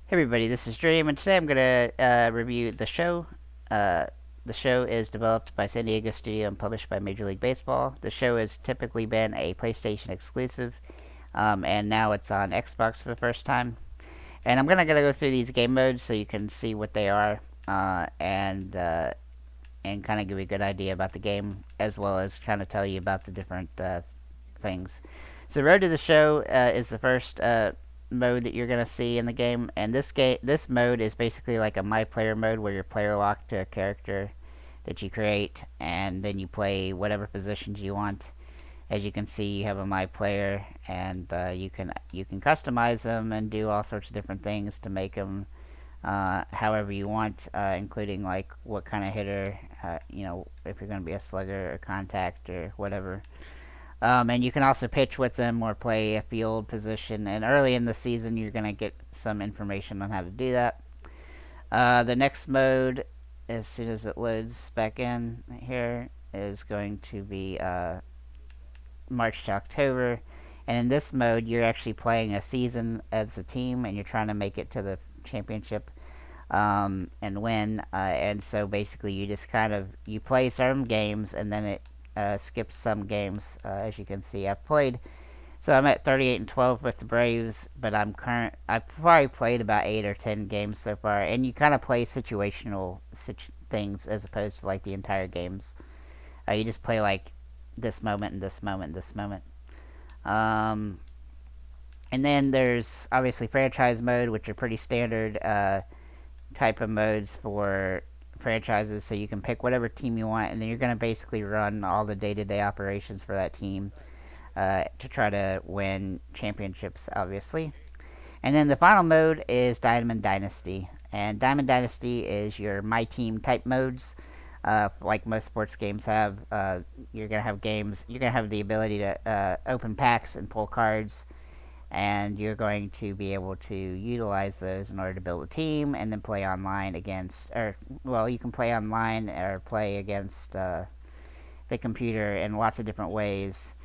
Hey everybody, this is Dream, and today I'm going to review The Show. Uh, the show is developed by San Diego Studio and published by Major League Baseball. The show has typically been a PlayStation exclusive, and now it's on Xbox for the first time. And I'm gonna go through these game modes so you can see what they are, and kind of give you a good idea about the game, as well as kind of tell you about the different things. So Road to the Show is the first mode that you're gonna see in the game, and this mode is basically like a my player mode where you're player locked to a character that you create, and then you play whatever positions you want. As you can see, you have a my player, and you can customize them and do all sorts of different things to make them however you want, including like what kind of hitter, if you're going to be a slugger or contact or whatever. And you can also pitch with them or play a field position. And early in the season, you're going to get some information on how to do that. The next mode, as soon as it loads back in here, is going to be March to October. And in this mode, you're actually playing a season as a team, and you're trying to make it to the championship and win. And so basically, you just you play some games, and then it skips some games. As you can see, I'm at 38-12 with the Braves, but I've probably played about 8 or 10 games so far, and you kind of play situational things as opposed to like the entire games. You just play like this moment and this moment and this moment. Um, and then there's obviously franchise mode, which are pretty standard type of modes for franchises. So you can pick whatever team you want, and then you're going to basically run all the day-to-day operations for that team to try to win championships, obviously. And then the final mode is Diamond Dynasty. And Diamond Dynasty is your My Team type modes. Like most sports games have, you're gonna have games. You're gonna have the ability to open packs and pull cards, and you're going to be able to utilize those in order to build a team and then play online against, or well, you can play online or play against the computer in lots of different ways.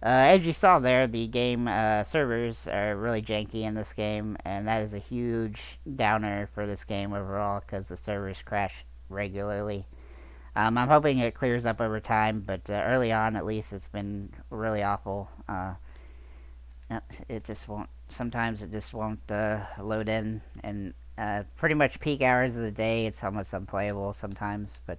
As you saw there, the game servers are really janky in this game, and that is a huge downer for this game overall because the servers crash regularly. I'm hoping it clears up over time, but early on, at least, it's been really awful. It just won't. Sometimes it just won't load in, and pretty much peak hours of the day, it's almost unplayable sometimes. But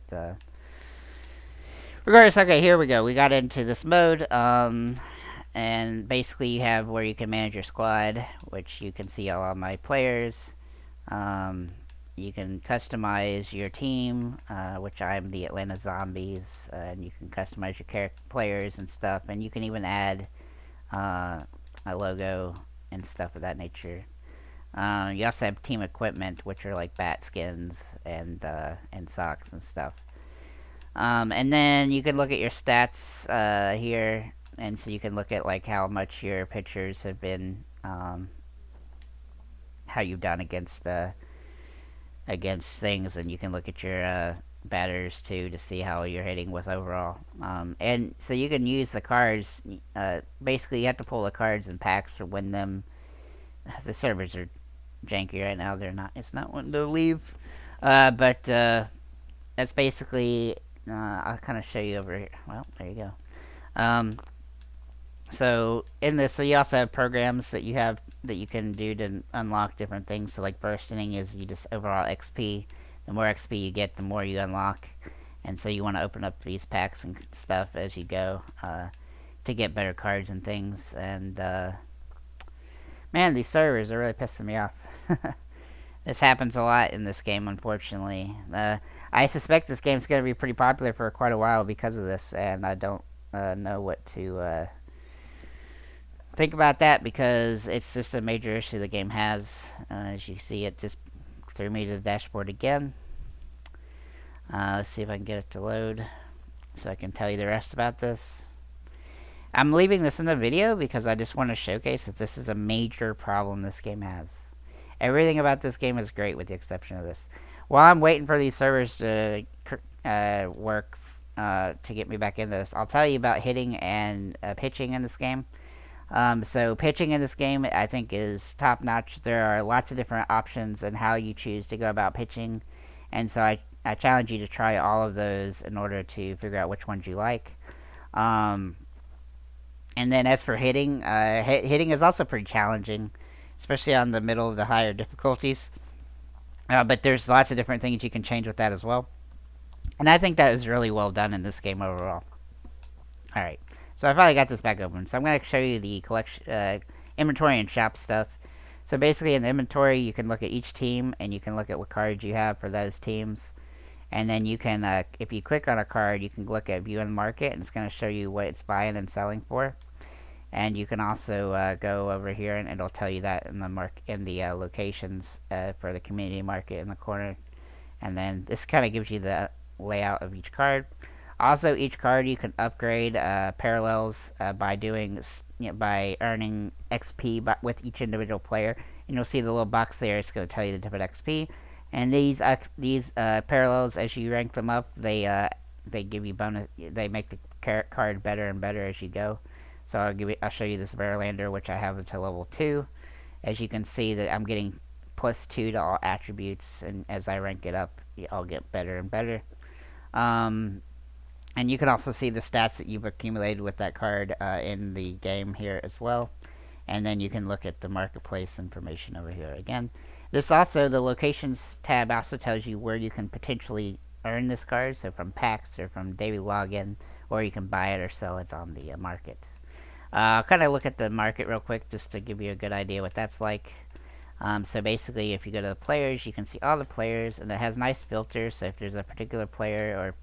regardless, okay, here we go. We got into this mode, and basically you have where you can manage your squad, which you can see all of my players. Um, you can customize your team, which I'm the Atlanta Zombies, and you can customize your players and stuff, and you can even add a logo and stuff of that nature. You also have team equipment, which are like bat skins and socks and stuff. And then you can look at your stats here, and so you can look at like how much your pitchers have been, how you've done against things, and you can look at your batters too to see how you're hitting with overall. And so you can use the cards. Basically, you have to pull the cards in packs to win them. The servers are janky right now. They're not. It's not wanting to leave. But that's basically. I'll kind of show you over here. Well, there you go. Um, so in this, so you also have programs that you can do to unlock different things. So like bursting is you just overall XP. The more XP you get, the more you unlock. And so you want to open up these packs and stuff as you go to get better cards and things. And man, these servers are really pissing me off. This happens a lot in this game, unfortunately. I suspect this game's going to be pretty popular for quite a while because of this, and I don't know what to think about that because it's just a major issue the game has. As you see, it just threw me to the dashboard again. Let's see if I can get it to load so I can tell you the rest about this. I'm leaving this in the video because I just want to showcase that this is a major problem this game has. Everything about this game is great with the exception of this. While I'm waiting for these servers to work to get me back into this, I'll tell you about hitting and pitching in this game. So pitching in this game, I think, is top notch. There are lots of different options in how you choose to go about pitching, and so I challenge you to try all of those in order to figure out which ones you like. Um, and then as for hitting, hitting is also pretty challenging, especially on the middle to higher difficulties. But there's lots of different things you can change with that as well. And I think that is really well done in this game overall. All right, so I finally got this back open. So I'm going to show you the collection, inventory and shop stuff. So basically, in the inventory, you can look at each team and you can look at what cards you have for those teams. And then you can, if you click on a card, you can look at view and market, and it's going to show you what it's buying and selling for. And you can also go over here, and it'll tell you that in the locations for the community market in the corner. And then this kind of gives you the layout of each card. Also, each card you can upgrade parallels by doing by earning XP with each individual player. And you'll see the little box there. It's going to tell you the different XP. And these parallels, as you rank them up, they give you bonus. They make the card better and better as you go. So I'll show you this Verlander, which I have until level 2. As you can see, that I'm getting +2 to all attributes, and as I rank it up, I'll get better and better. And you can also see the stats that you've accumulated with that card in the game here as well. And then you can look at the marketplace information over here again. This also, the locations tab also tells you where you can potentially earn this card, so from packs or from daily login, or you can buy it or sell it on the market. I'll kind of look at the market real quick just to give you a good idea what that's like. So basically, if you go to the players, you can see all the players, and it has nice filters. So if there's a particular player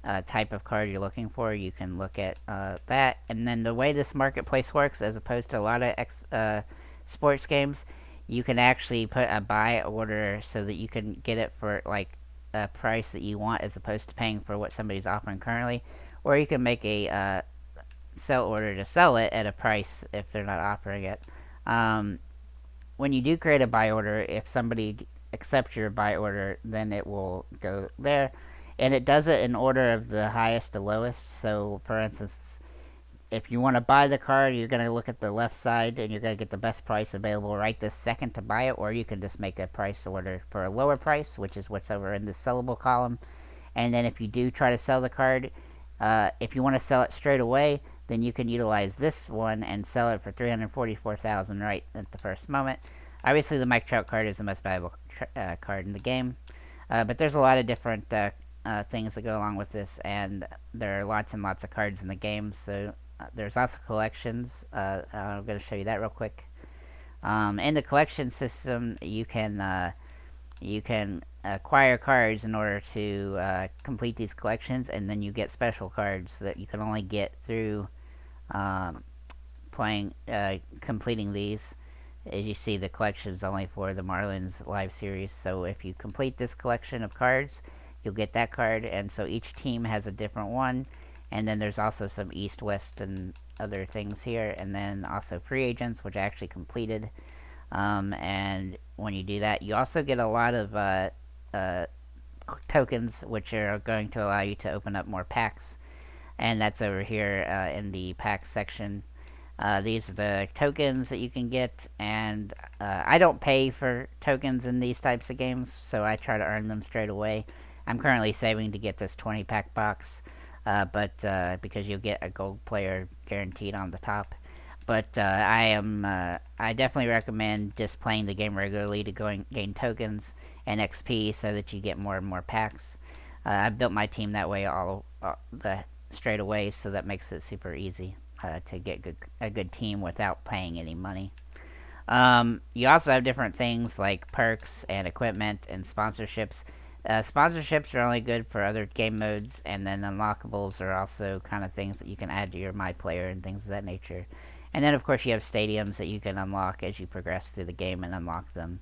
or type of card you're looking for, you can look at that. And then the way this marketplace works, as opposed to a lot of sports games, you can actually put a buy order so that you can get it for like a price that you want, as opposed to paying for what somebody's offering currently. Or you can make a sell order to sell it at a price if they're not offering it. When you do create a buy order, if somebody accepts your buy order, then it will go there. And it does it in order of the highest to lowest. So, for instance, if you want to buy the card, you're going to look at the left side, and you're going to get the best price available right this second to buy it. Or you can just make a price order for a lower price, which is what's over in the sellable column. And then if you do try to sell the card, if you want to sell it straight away, then you can utilize this one and sell it for $344,000 right at the first moment. Obviously, the Mike Trout card is the most valuable card in the game, but there's a lot of different things that go along with this, and there are lots and lots of cards in the game. So there's also collections. I'm going to show you that real quick. In the collection system, you can acquire cards in order to complete these collections, and then you get special cards that you can only get through completing these. As you see, the collection is only for the Marlins live series, so if you complete this collection of cards, you'll get that card. And so each team has a different one, and then there's also some east, west, and other things here, and then also free agents, which I actually completed. And when you do that, you also get a lot of tokens, which are going to allow you to open up more packs, and that's over here in the pack section. These are the tokens that you can get, and I don't pay for tokens in these types of games, so I try to earn them straight away. I'm currently saving to get this 20-pack box, but because you'll get a gold player guaranteed on the top. But I definitely recommend just playing the game regularly to gain tokens and XP so that you get more and more packs. I built my team that way straight away, so that makes it super easy to get a good team without paying any money. You also have different things like perks and equipment and sponsorships. Sponsorships are only good for other game modes, and then unlockables are also kind of things that you can add to your My Player and things of that nature. And then, of course, you have stadiums that you can unlock as you progress through the game and unlock them.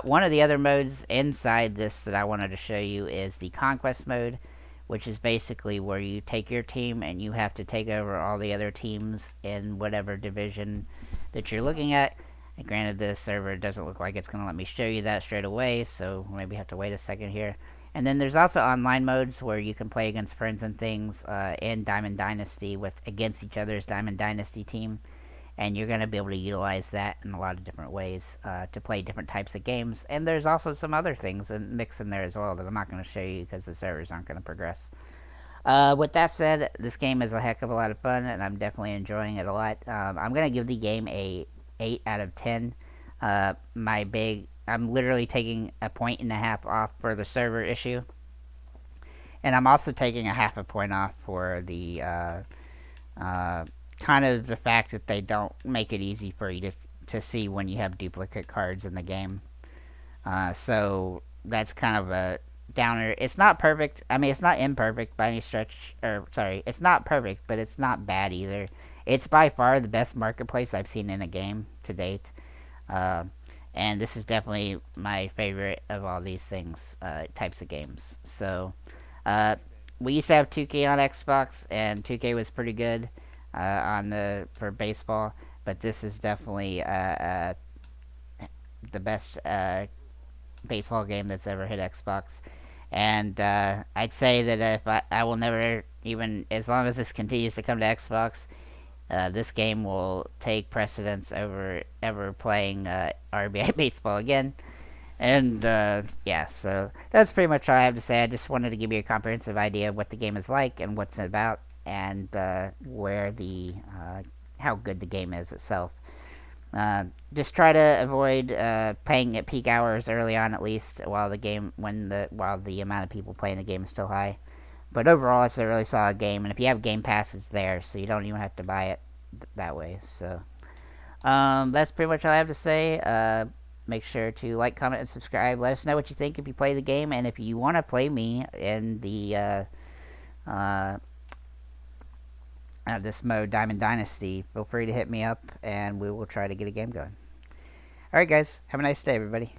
One of the other modes inside this that I wanted to show you is the Conquest Mode, which is basically where you take your team and you have to take over all the other teams in whatever division that you're looking at. And granted, the server doesn't look like it's going to let me show you that straight away, so maybe have to wait a second here. And then there's also online modes where you can play against friends and things in Diamond Dynasty against each other's Diamond Dynasty team. and you're going to be able to utilize that in a lot of different ways to play different types of games. And there's also some other things mixed in there as well that I'm not going to show you because the servers aren't going to progress. With that said, this game is a heck of a lot of fun, and I'm definitely enjoying it a lot. I'm going to give the game a 8 out of 10. I'm literally taking a point and a half off for the server issue, and I'm also taking a half a point off for the kind of the fact that they don't make it easy for you to see when you have duplicate cards in the game. So that's kind of a downer. It's not perfect. I mean, it's not imperfect by any stretch. Or sorry, it's not perfect, but it's not bad either. It's by far the best marketplace I've seen in a game to date. Uh, and this is definitely my favorite of all these types of games. So, we used to have 2K on Xbox, and 2K was pretty good for baseball. But this is definitely the best baseball game that's ever hit Xbox. And I'd say that if I will never, even as long as this continues to come to Xbox, this game will take precedence over ever playing RBI baseball again. And yeah, so that's pretty much all I have to say. I just wanted to give you a comprehensive idea of what the game is like and what's it about, and how good the game is itself. Just try to avoid playing at peak hours early on, at least while the amount of people playing the game is still high. But overall, it's a really solid game, and if you have Gamepass, it's there, so you don't even have to buy it that way. So that's pretty much all I have to say. Make sure to like, comment, and subscribe. Let us know what you think if you play the game, and if you want to play me in this mode, Diamond Dynasty, feel free to hit me up, and we will try to get a game going. Alright guys, have a nice day everybody.